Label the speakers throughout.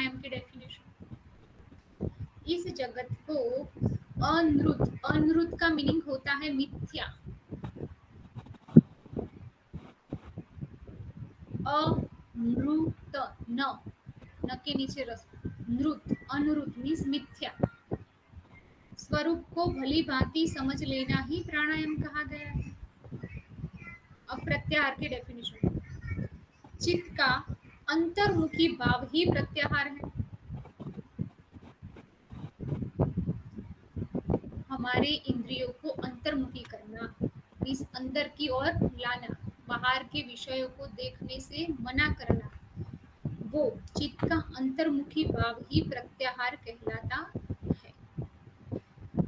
Speaker 1: प्राणायाम की डेफिनेशन। इस जगत को अनृत, अनृत का मीनिंग होता है मिथ्या। अनृत, न के नीचे रस, नृत, अनृत मीन्स मिथ्या। स्वरूप को भली भांति समझ लेना ही प्राणायाम कहा गया है। अब प्रत्याहार की डेफिनेशन। चित्त का अंतर्मुखी भाव ही प्रत्याहार है। हमारे इंद्रियों को अंतर्मुखी करना, इस अंदर की ओर लाना, बाहर के विषयों को देखने से मना करना, वो चित्त का अंतर्मुखी भाव ही प्रत्याहार कहलाता है।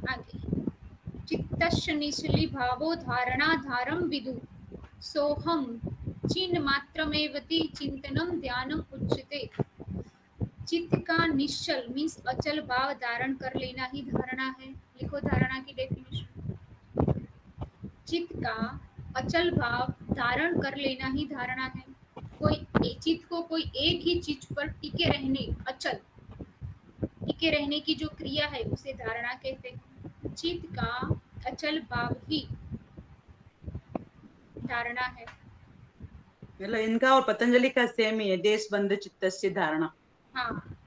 Speaker 1: आगे, चित्तस्य निश्चली भावो धारणा धारम विदु सोहम चिन्ह मात्रमेवति चिंतनम ध्यानम उच्यते। चित्त का निश्चल मीन्स अचल भाव धारण कर लेना ही धारणा है। लिखो धारणा की डेफिनेशन। चित्त का अचल भाव धारण कर लेना ही धारणा है। कोई चित्त को कोई एक ही चीज पर टिके रहने, अचल टिके रहने की जो क्रिया है उसे धारणा कहते हैं। चित्त का अचल भाव ही धारणा है।
Speaker 2: मतलब इनका और पतंजलि का सेम ही है, देश बंध चित्तस्य धारणा।
Speaker 1: हाँ,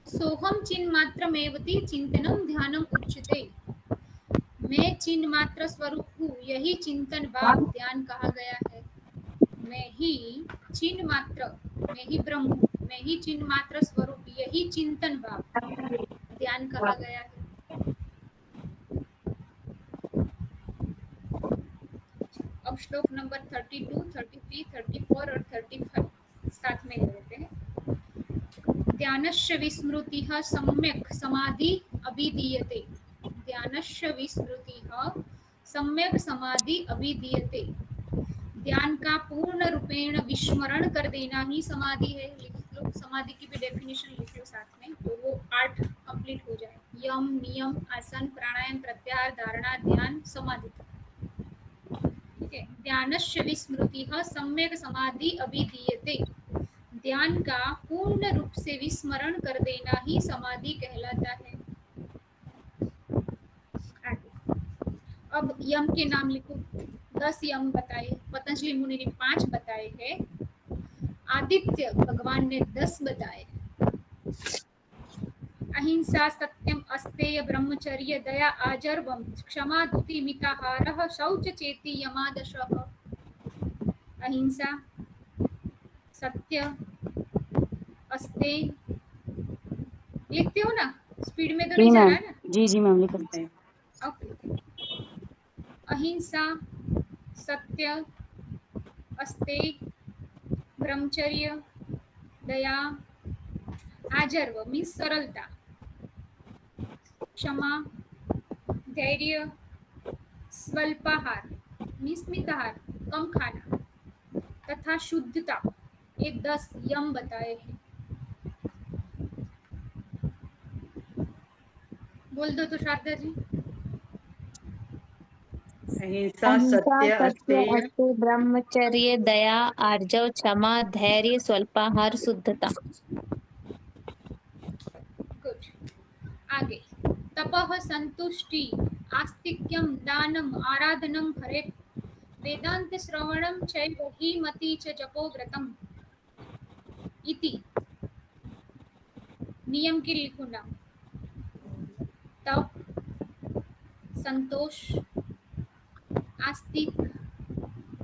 Speaker 1: सोहम चिन्ह मात्रमेवति चिंतनम ध्यानम उच्यते। मैं चिन्ह मात्र स्वरूप हूँ, यही चिंतन भाव ध्यान कहा गया है। मैं ही चिन्ह मात्र, मैं ही ब्रह्म हूँ, मैं ही चिन्ह मात्र स्वरूप, यही चिंतन भाव ध्यान कहा गया है। अब श्लोक नंबर 32, 33, 34 और 35 साथ में ले लेते हैं। ध्यानस्य विस्मृतिः सम्यक् समाधि अभिधीयते। ध्यानस्य विस्मृतिः सम्यक् समाधि अभिधीयते। ध्यान का पूर्ण रूपेण विस्मरण कर देना ही समाधि है। लिख लो, समाधि की भी डेफिनेशन लिख लो साथ में, तो वो 8 कंप्लीट हो जाए। यम, नियम, आसन, प्राणायाम, प्रत्याहार, धारणा, ध्यान, समाधि। ठीक है। ध्यानस्य विस्मृतिः सम्यक् समाधि अभिधीयते। ध्यान का पूर्ण रूप से विस्मरण कर देना ही समाधि कहलाता है। अब यम के नाम लिखो। 10 यम बताए, पतंजलि मुनि ने 5 बताए हैं, आदित्य भगवान ने 10 बताए। अहिंसा, सत्यम, अस्तेय, ब्रह्मचर्य, दया, आजर्वम, क्षमा, धुति, मिताहारः, शौच, चेति, यमादशः। अहिंसा, सत्य, अस्तेय, लिखते हो ना? स्पीड में तो नहीं जा रहा है ना?
Speaker 3: जी जी मैम लिख सकते हैं।
Speaker 1: ओके। अहिंसा, सत्य, अस्तेय, ब्रह्मचर्य, दया, आजर्व मीन्स सरलता, क्षमा, धैर्य, स्वल्पाहार मीन्स मिताहार, कम खाना, तथा शुद्धता, ये 10 यम बताए हैं। बोल दो तो शारदा जी।
Speaker 2: अहिंसा, सत्य, अस्तेय,
Speaker 3: ब्रह्मचर्य, दया, आर्जव, क्षमा, धैर्य, स्वल्पाहार, शुद्धता।
Speaker 1: गुड। आगे, तपः, संतुष्टि, आस्तिक्यम, दानम, आराधनम हरे, वेदांत श्रवणम चैव हि मति च जपो व्रतम इति। नियम की लिखो नाम। तप, संतोष, आस्तिक,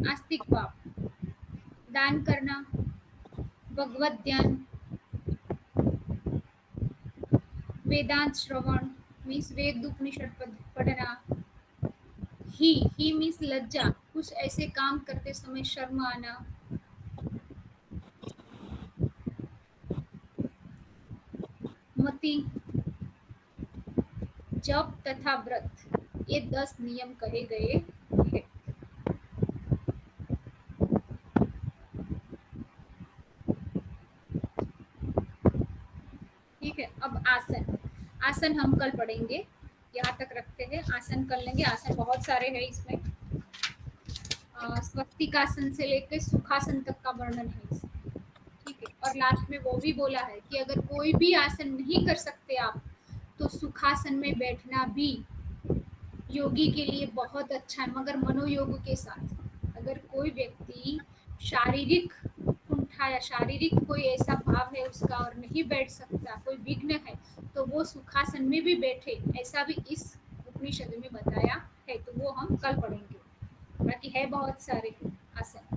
Speaker 1: आस्तिक भाव, दान करना, भगवत ध्यान, वेदांत श्रवण मीन्स वेद उपनिषद पढ़ना, ही मीन्स लज्जा, कुछ ऐसे काम करते समय शर्म आना, मति, जप तथा व्रत, ये 10 नियम कहे गए हैं। ठीक है। अब आसन, आसन हम कल पढ़ेंगे, यहाँ तक रखते हैं। आसन कर लेंगे। आसन बहुत सारे हैं इसमें, स्वस्तिकासन से लेकर सुखासन तक का वर्णन है इसमें। ठीक है। और लास्ट में वो भी बोला है कि अगर कोई भी आसन नहीं कर सकते आप, तो सुखासन में बैठना भी योगी के लिए बहुत अच्छा है, मगर मनोयोग के साथ। अगर कोई व्यक्ति शारीरिक कुंठा या शारीरिक कोई ऐसा भाव है उसका और नहीं बैठ सकता, कोई विघ्न है, तो वो सुखासन में भी बैठे, ऐसा भी इस उपनिषद में बताया है। तो वो हम कल पढ़ेंगे। बाकी है बहुत सारे आसन।